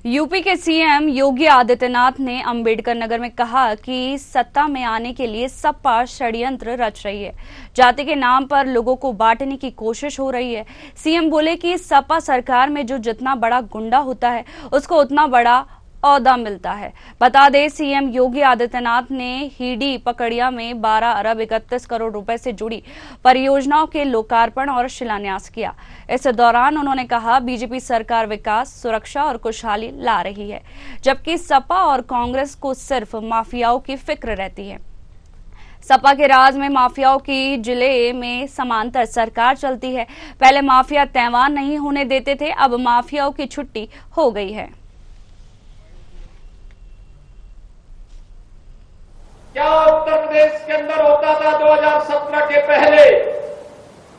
UP के CM Yogi Adityanath ने अंबेडकर नगर में कहा कि सत्ता में आने के लिए सपा षड्यंत्र रच रही है। जाति के नाम पर लोगों को बांटने की कोशिश हो रही है। सीएम बोले कि सपा सरकार में जो जितना बड़ा गुंडा होता है उसको उतना बड़ा औहदा मिलता है। बता दें, सीएम योगी आदित्यनाथ ने हीडी पकड़िया में 12 अरब 31 करोड़ रुपए से जुड़ी परियोजनाओं के लोकार्पण और शिलान्यास किया। इस दौरान उन्होंने कहा, बीजेपी सरकार विकास, सुरक्षा और खुशहाली ला रही है, जबकि सपा और कांग्रेस को सिर्फ माफियाओं की फिक्र रहती है। सपा के राज में माफियाओं की जिले में समांतर सरकार चलती है। पहले माफिया तैवान नहीं होने देते थे, अब माफियाओं की छुट्टी हो गई है। क्या उत्तर प्रदेश के अंदर होता था 2017 के पहले?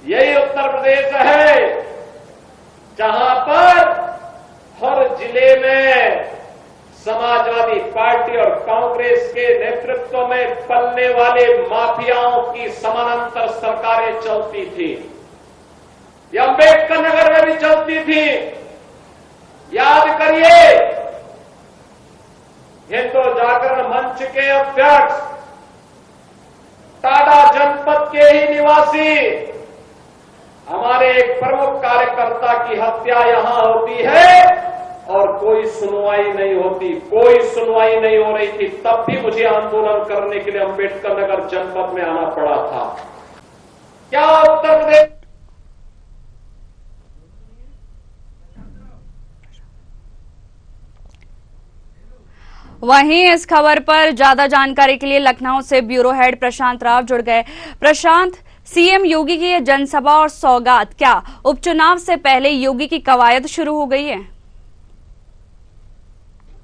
यही उत्तर प्रदेश है जहां पर हर जिले में समाजवादी पार्टी और कांग्रेस के नेतृत्व में पलने वाले माफियाओं की समानांतर सरकारें चलती थी। ये अंबेडकर नगर में भी चलती थी। याद करिए, हिंदू जागरण मंच के अध्यक्ष, टाडा जनपद के ही निवासी, हमारे एक प्रमुख कार्यकर्ता की हत्या यहां होती है और कोई सुनवाई नहीं होती, कोई सुनवाई नहीं हो रही थी। तब भी मुझे आंदोलन करने के लिए अंबेडकर नगर जनपद में आना पड़ा था। क्या उत्तर प्रदेश वहीं इस खबर पर ज्यादा जानकारी के लिए लखनऊ से ब्यूरो हेड प्रशांत राव जुड़ गए। प्रशांत, सीएम योगी की ये जनसभा और सौगात, क्या उपचुनाव से पहले योगी की कवायद शुरू हो गई है?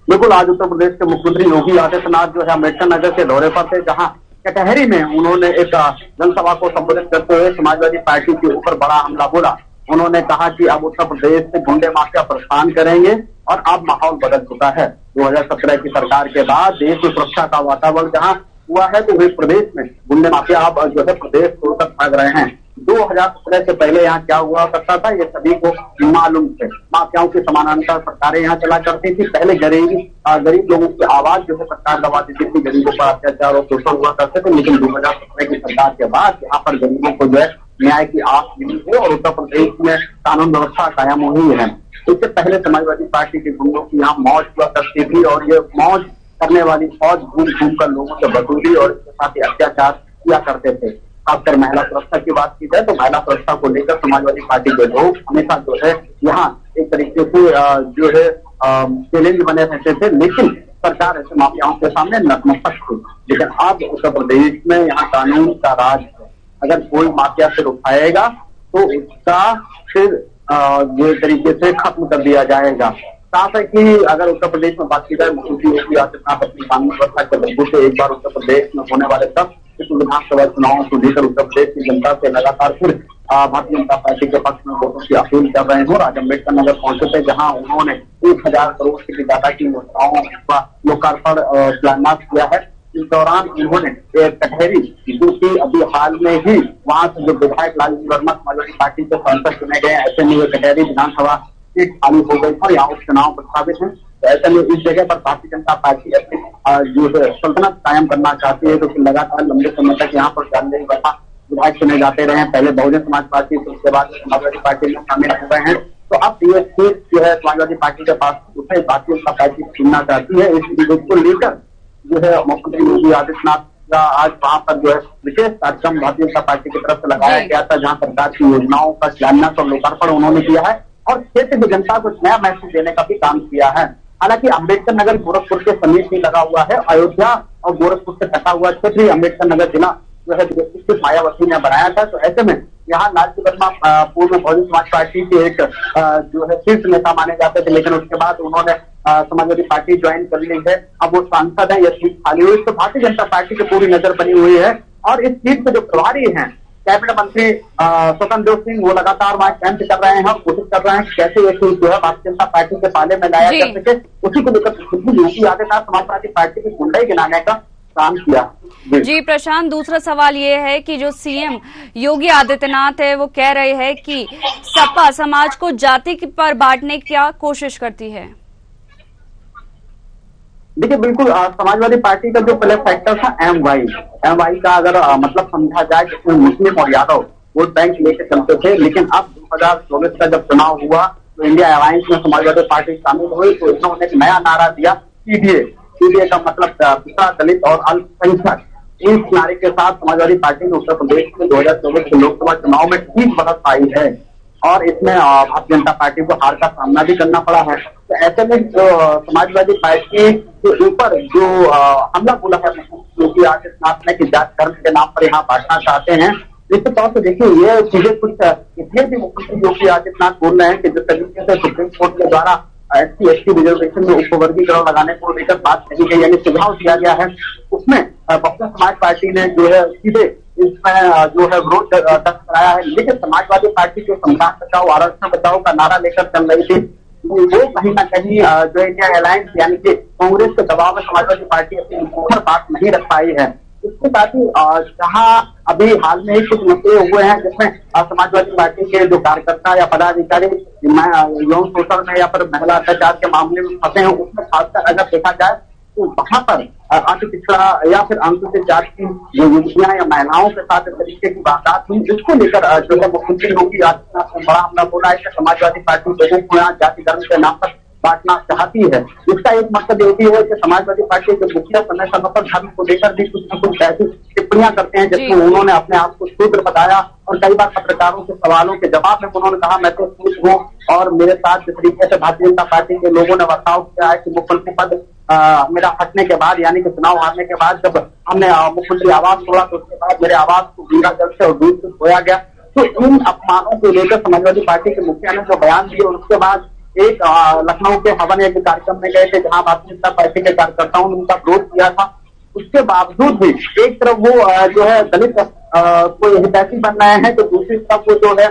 बिल्कुल, आज उत्तर प्रदेश के मुख्यमंत्री योगी आदित्यनाथ जो है अम्बेडकर नगर के दौरे पर थे, जहां कटहरी में उन्होंने एक जनसभा को संबोधित करते हुए समाजवादी पार्टी के ऊपर बड़ा हमला बोला। उन्होंने कहा कि अब उत्तर प्रदेश से गुंडे माफिया प्रस्थान करेंगे और अब माहौल बदल चुका है। 2017 की सरकार के बाद देश में सुरक्षा का वातावरण जहां हुआ है, तो इस प्रदेश में गुंडे माफिया अब जो है प्रदेश छोड़कर भाग रहे हैं। 2017 से पहले यहाँ क्या हुआ करता था, ये सभी को मालूम है। माफियाओं की समानांतर सरकारें यहाँ चला करती थी। पहले गरीब लोगों की आवाज जो है सरकार दबा देती थी, गरीबों पर अत्याचार और शोषण हुआ करते थे। लेकिन 2017 की सरकार के बाद यहाँ पर गरीबों को जो है न्याय की आस मिली है और उत्तर प्रदेश में कानून व्यवस्था कायम हुई है। इससे पहले समाजवादी पार्टी के गुंडों की यहाँ मौज हुआ करती थी और ये मौज करने वाली फौज घूम घूम कर लोगों से वसूली और इसके साथ ही अत्याचार किया करते थे। खासकर महिला सुरक्षा की बात की जाए तो महिला सुरक्षा को लेकर समाजवादी पार्टी के लोग हमेशा जो है यहाँ एक तरीके से जो है चैलेंज बने रहते थे, लेकिन सरकार ऐसे माफियाओं के सामने नतमस्तक थी। लेकिन अब उत्तर प्रदेश में यहाँ कानून का राज है। अगर कोई माफिया सिर उठाएगा तो उसका सिर जो तरीके से खत्म कर दिया जाएगा। साथ है कि अगर उत्तर प्रदेश में बात की जाए, मुख्यमंत्री योगी आदित्यनाथ अपनी कानून व्यवस्था के बलबूते से एक बार उत्तर प्रदेश में होने वाले सब विधानसभा चुनावों को लेकर उत्तर प्रदेश की जनता से लगातार फिर भारतीय जनता पार्टी के पक्ष में वोटों की अपील कर रहे हैं। आज अम्बेडकर नगर पहुंचे थे, जहां उन्होंने 1000 करोड़ से भी ज्यादा की योजनाओं का लोकार्पण शिलान्यास किया है। इस दौरान उन्होंने कटहरी, जो कि अभी हाल में ही वहां से जो विधायक लालजी वर्मा समाजवादी पार्टी से सांसद चुने गए, ऐसे में ये कटहरी विधानसभा सीट खाली हो गई और यहाँ उपचुनाव प्रस्तावित है। तो ऐसे में इस जगह पर भारतीय जनता पार्टी अपनी जो है सल्तनत कायम करना चाहती है, क्योंकि लगातार लंबे समय तक यहाँ पर लालजी वर्मा विधायक चुने जाते रहे। पहले बहुजन समाज पार्टी, तो उसके बाद समाजवादी पार्टी में शामिल हो गए हैं। तो अब ये सीट जो है समाजवादी पार्टी के पास उसे भारतीय जनता पार्टी चुनना चाहती है। इसको लेकर जो है मुख्यमंत्री योगी आदित्यनाथ का आज वहां पर जो है विशेष कार्यक्रम भारतीय जनता पार्टी की तरफ से लगाया गया था, जहां सरकार की योजनाओं का शिलान्यास और लोकार्पण उन्होंने किया है और क्षेत्र की जनता को नया मैसेज देने का भी काम किया है। हालांकि अम्बेडकर नगर गोरखपुर के समीप ही लगा हुआ है। अयोध्या और गोरखपुर से कटा हुआ क्षेत्र ही अम्बेडकर नगर जिला जो है मायावती ने बनाया था। तो ऐसे में यहाँ लालजी वर्मा पूर्व बहुजन समाज पार्टी के एक जो है शीर्ष नेता माने जाते थे, लेकिन उसके बाद उन्होंने समाजवादी पार्टी ज्वाइन कर ली है। अब वो सांसद है, यह सीट खाली हुई, तो भारतीय जनता पार्टी की पूरी नजर बनी हुई है। और इस सीट पे जो प्रभारी हैं कैबिनेट मंत्री स्वतंत्र देव सिंह, वो लगातार वहां कैंप कर रहे हैं और कोशिश कर रहे हैं कि कैसे ये सीट जो है भारतीय जनता पार्टी के पाले में लाया जा सके। उसी को लेकर योगी आदित्यनाथ समाजवादी पार्टी की गुंडाई गिनाने का काम किया। जी प्रशांत, दूसरा सवाल ये है कि जो सीएम योगी आदित्यनाथ है वो कह रहे हैं कि सपा समाज को जाति पर बांटने की कोशिश करती है। देखिए बिल्कुल समाजवादी पार्टी का जो पहले फैक्टर था एम वाई का अगर मतलब समझा जाए जिसमें मुस्लिम और यादव वोट बैंक लेके चलते थे, लेकिन अब 2024 का जब चुनाव हुआ तो इंडिया अलायंस में समाजवादी पार्टी शामिल हुई तो इन्होंने एक नया नारा दिया सीडीए का मतलब पिछड़ा, दलित और अल्पसंख्यक। इस नारे के साथ समाजवादी पार्टी ने उत्तर प्रदेश में 2024 के लोकसभा चुनाव में ठीक बढ़त पाई है और इसमें भारतीय जनता पार्टी को हार का सामना भी करना पड़ा है। तो ऐसे में जो समाजवादी पार्टी के ऊपर जो हमला बोला है योगी आदित्यनाथ ने कि जात धर्म के नाम पर यहाँ बांटना चाहते हैं, निश्चित तौर से देखिए ये चीजें कुछ इसलिए भी मुख्यमंत्री योगी आदित्यनाथ बोल रहे हैं कि जिस तरीके से सुप्रीम कोर्ट के द्वारा SC/ST रिजर्वेशन में उपवर्गीकरण लगाने को लेकर बात कही गई यानी सुझाव दिया गया है, उसमें बहुजन समाज पार्टी ने जो है सीधे इसमें जो है विरोध दर्ज कराया है। लेकिन समाजवादी पार्टी जो संविधान बचाओ आरक्षण बचाओ का नारा लेकर चल रही थी वो कहीं ना कहीं जो इंडिया अलायंस यानी कि कांग्रेस के दबाव में समाजवादी पार्टी अपनी मुखर बात नहीं रख पाई है। इसके साथ ही जहां अभी हाल में ही कुछ मसले हुए हैं जिसमें समाजवादी पार्टी के जो कार्यकर्ता या पदाधिकारी यौन शोषण में या फिर महिला अत्याचार के मामले में फंसे हैं, उसमें खासकर अगर देखा जाए तो वहां पर अति पिछड़ा या फिर अनुसूचित जाति की जो युवतियां या महिलाओं के साथ इस तरीके की वारदात हुई, इसको लेकर जो है मुख्यमंत्री योगी आदित्यनाथ ने बड़ा हमला बोला है कि समाजवादी पार्टी लोगों को यहाँ जाति धर्म के नाम पर बांटना चाहती है। इसका एक मकसद ये भी है कि समाजवादी पार्टी के मुखिया समय समय पर धर्म को लेकर भी कुछ न कुछ ऐसी टिप्पणियां करते हैं जिसमें उन्होंने अपने आप को शूद्र बताया और कई बार पत्रकारों के सवालों के जवाब में उन्होंने कहा मैं तो शूद्र हूँ और मेरे साथ जिस तरीके से भारतीय जनता पार्टी के लोगों ने बर्ताव किया है कि मुख्यमंत्री पद मेरा हटने के बाद यानी कि चुनाव हारने के बाद जब हमने मुख्यमंत्री आवास छोड़ा तो उसके बाद मेरे आवास को गंगा जल से और दूध से धोया गया। तो इन अपमानों को लेकर समाजवादी पार्टी के मुखिया ने जो बयान दिए उसके बाद एक लखनऊ के हवन एक कार्यक्रम में गए थे जहां भारतीय जनता पार्टी के कार्यकर्ताओं ने उनका विरोध किया था। उसके बावजूद भी एक तरफ वो जो है दलित को हितैषी बन रहे हैं तो दूसरी तरफ वो जो है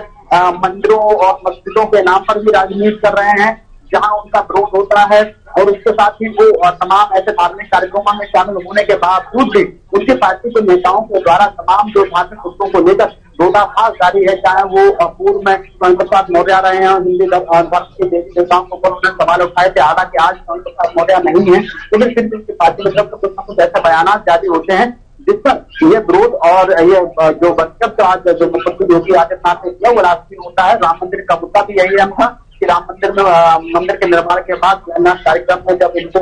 मंदिरों और मस्जिदों के नाम पर भी राजनीति कर रहे हैं जहां उनका विरोध होता है और उसके साथ ही वो तमाम ऐसे धार्मिक कार्यक्रमों में शामिल होने के बावजूद भी उनकी पार्टी के नेताओं के द्वारा तमाम जो धार्मिक मुद्दों को लेकर रोडाभास जारी है, चाहे वो पूर्व में स्वयं प्रसाद मौर्य रहे हैं हिंदी धर्म के देवी देवताओं के ऊपर उन्होंने सवाल उठाए थे, हालांकि आज स्वयं प्रसाद मौर्य नहीं है, लेकिन फिर भी पार्टी की तरफ से कुछ न कुछ ऐसे बयान जारी होते हैं जिस पर ये विरोध और ये जो वक्तव्य आज जो मुख्यमंत्री योगी आदित्यनाथ ने किया वो राष्ट्रीय होता है। राम मंदिर का मुद्दा भी यही अहम था कि राम मंदिर में मंदिर के निर्माण के बाद कार्यक्रम में जब इनको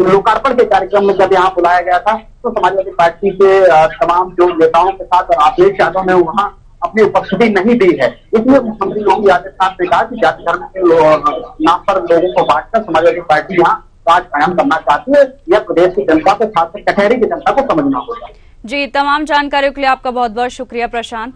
लोकार्पण के कार्यक्रम में जब यहाँ बुलाया गया था तो समाजवादी पार्टी के तमाम जो नेताओं के साथ अखिलेश यादव ने वहाँ अपनी उपस्थिति नहीं दी है। इसलिए मुख्यमंत्री योगी आदित्यनाथ ने कहा कि जाति धर्म के नाम पर लोगों को बांटकर समाजवादी पार्टी यहाँ राज कायम करना चाहती है। यह प्रदेश की जनता को खासकर कटहरी की जनता को समझना होगा। जी, तमाम जानकारियों के लिए आपका बहुत बहुत शुक्रिया प्रशांत।